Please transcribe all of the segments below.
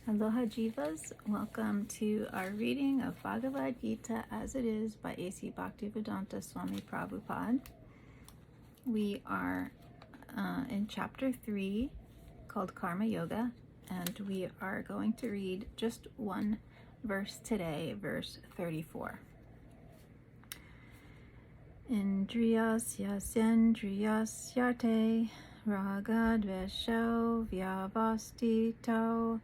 Aloha Jivas, welcome to our reading of Bhagavad Gita as it is by A.C. Bhaktivedanta Swami Prabhupad. We are in chapter 3 called Karma Yoga, and we are going to read just one verse today, verse 34. Indriyasya sendriyasyate ragadvesho vyavastito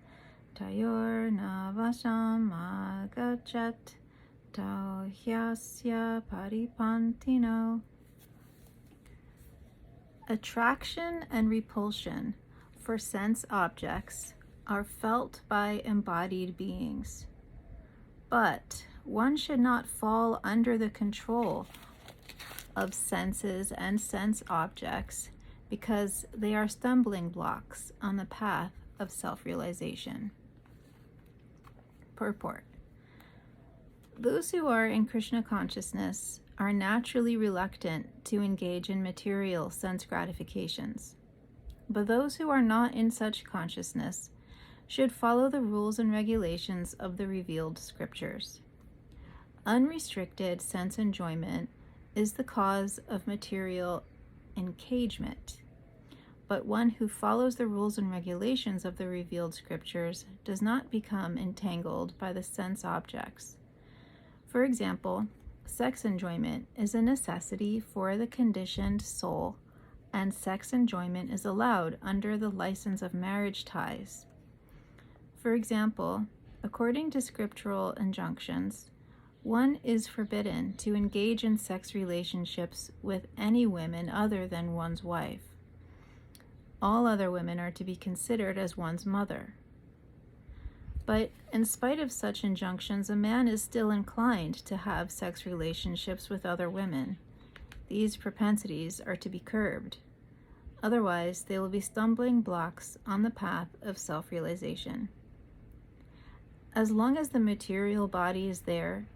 tayor navasham agachat tau hyasya paripantino. Attraction and repulsion for sense objects are felt by embodied beings, but one should not fall under the control of senses and sense objects because they are stumbling blocks on the path of self-realization. Purport. Those who are in Krishna consciousness are naturally reluctant to engage in material sense gratifications. But those who are not in such consciousness should follow the rules and regulations of the revealed scriptures. Unrestricted sense enjoyment is the cause of material engagement. But one who follows the rules and regulations of the revealed scriptures does not become entangled by the sense objects. For example, sex enjoyment is a necessity for the conditioned soul, and sex enjoyment is allowed under the license of marriage ties. For example, according to scriptural injunctions, one is forbidden to engage in sex relationships with any women other than one's wife. All other women are to be considered as one's mother. But in spite of such injunctions, a man is still inclined to have sex relationships with other women. These propensities are to be curbed. Otherwise, they will be stumbling blocks on the path of self-realization. As long as the material body is there,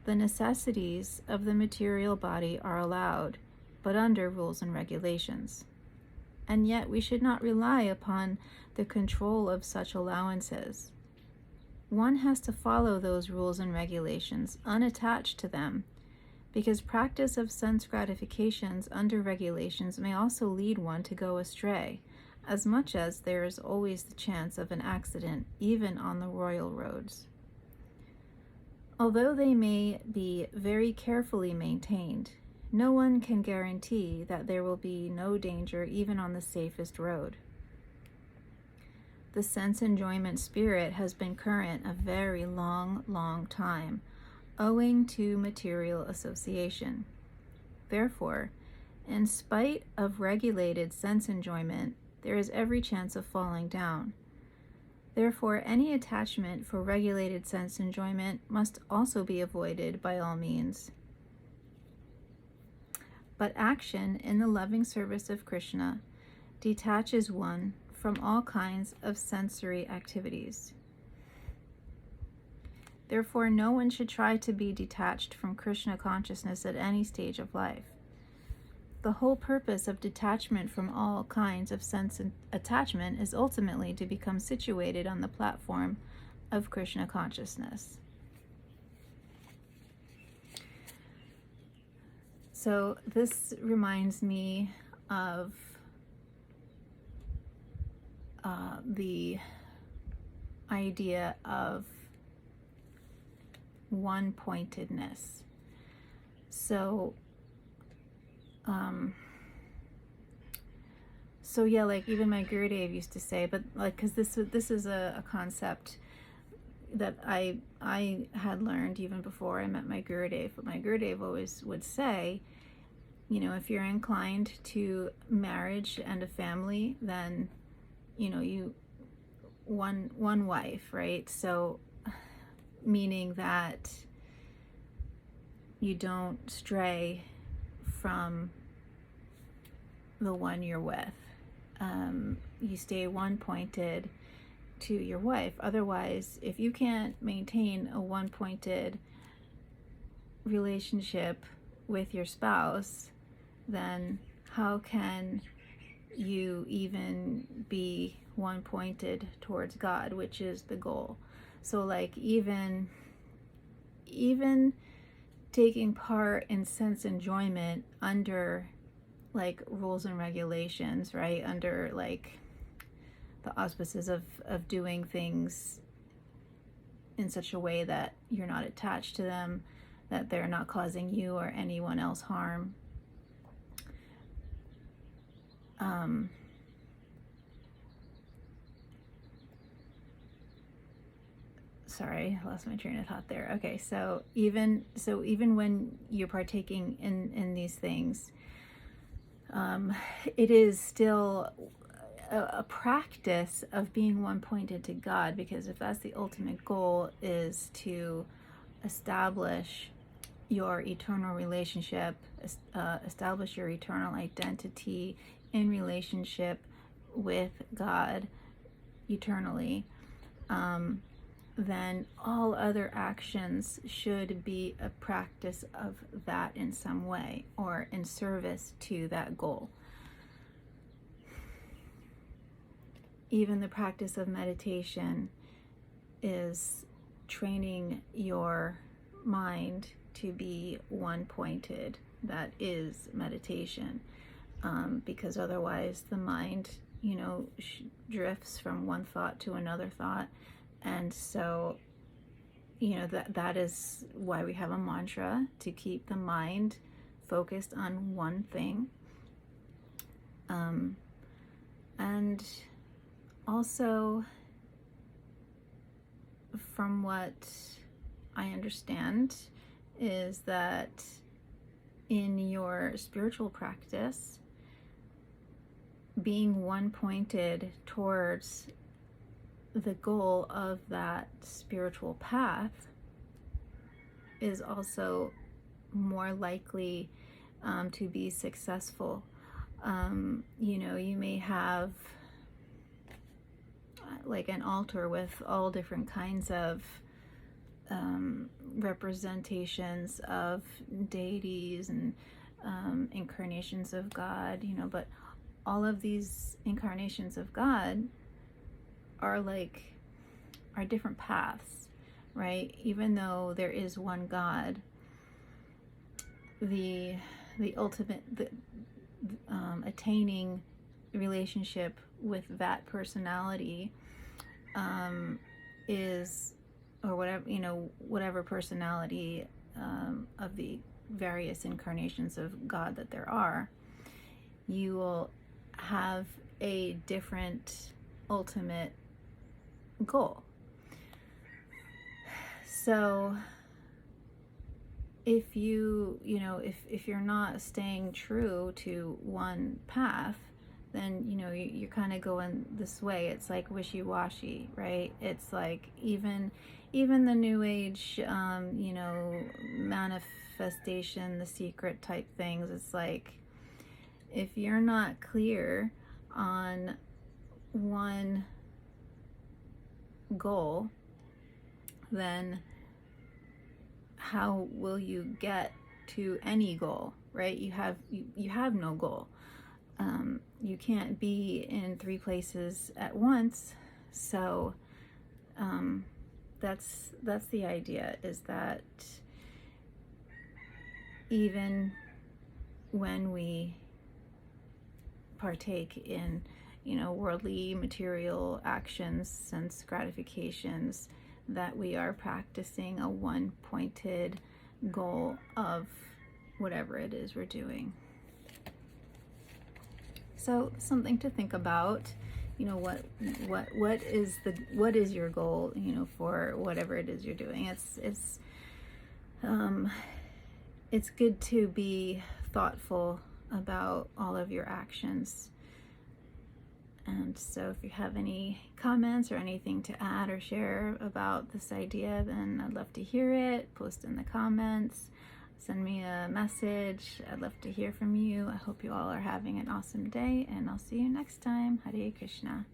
the necessities of the material body are allowed, but under rules and regulations. And yet we should not rely upon the control of such allowances. One has to follow those rules and regulations unattached to them, because practice of sense gratifications under regulations may also lead one to go astray, as much as there is always the chance of an accident, even on the royal roads. Although they may be very carefully maintained, no one can guarantee that there will be no danger even on the safest road. The sense enjoyment spirit has been current a very long time, owing to material association. Therefore, in spite of regulated sense enjoyment, there is every chance of falling down. Therefore, any attachment for regulated sense enjoyment must also be avoided by all means. But action in the loving service of Krishna detaches one from all kinds of sensory activities. Therefore, no one should try to be detached from Krishna consciousness at any stage of life. The whole purpose of detachment from all kinds of sense attachment is ultimately to become situated on the platform of Krishna consciousness. So this reminds me of the idea of one-pointedness. So yeah, like even my Gurudev used to say, but like, because this is a concept that I had learned even before I met my Gurudev. But my Gurudev always would say, you know, if you're inclined to marriage and a family, then, you know, you one wife, right? So meaning that you don't stray from the one you're with. You stay one-pointed to your wife. Otherwise, if you can't maintain a one-pointed relationship with your spouse, then how can you even be one pointed towards God, which is the goal. So like even taking part in sense enjoyment under like rules and regulations, right? Under like the auspices of doing things in such a way that you're not attached to them, that they're not causing you or anyone else harm. Sorry, I lost my train of thought there. Okay, so even when you're partaking in these things, it is still a practice of being one pointed to God, because if that's the ultimate goal, is to establish your eternal relationship, establish your eternal identity in relationship with God eternally, then all other actions should be a practice of that in some way, or in service to that goal. Even the practice of meditation is training your mind to be one-pointed. That is meditation, because otherwise the mind, drifts from one thought to another thought. And so, that is why we have a mantra, to keep the mind focused on one thing. And also, from what I understand, is that in your spiritual practice, being one-pointed towards the goal of that spiritual path is also more likely to be successful. You may have like an altar with all different kinds of representations of deities and incarnations of God, but all of these incarnations of God are different paths, right? Even though there is one God, the ultimate, attaining relationship with that personality is, or whatever personality of the various incarnations of God that there are, you will have a different ultimate goal. So if if you're not staying true to one path, then you're kind of going this way. It's like wishy-washy, right? It's like even the new age manifestation, the secret type things, it's like if you're not clear on one goal, then how will you get to any goal, right? You have no goal. You can't be in 3 places at once. So that's the idea, is that even when we partake in worldly material actions, sense gratifications, that we are practicing a one-pointed goal of whatever it is we're doing. So something to think about. What is your goal, for whatever it is you're doing. It's good to be thoughtful about all of your actions. And so if you have any comments or anything to add or share about this idea, then I'd love to hear it. Post in the comments, send me a message. I'd love to hear from you. I hope you all are having an awesome day, and I'll see you next time. Hare Krishna.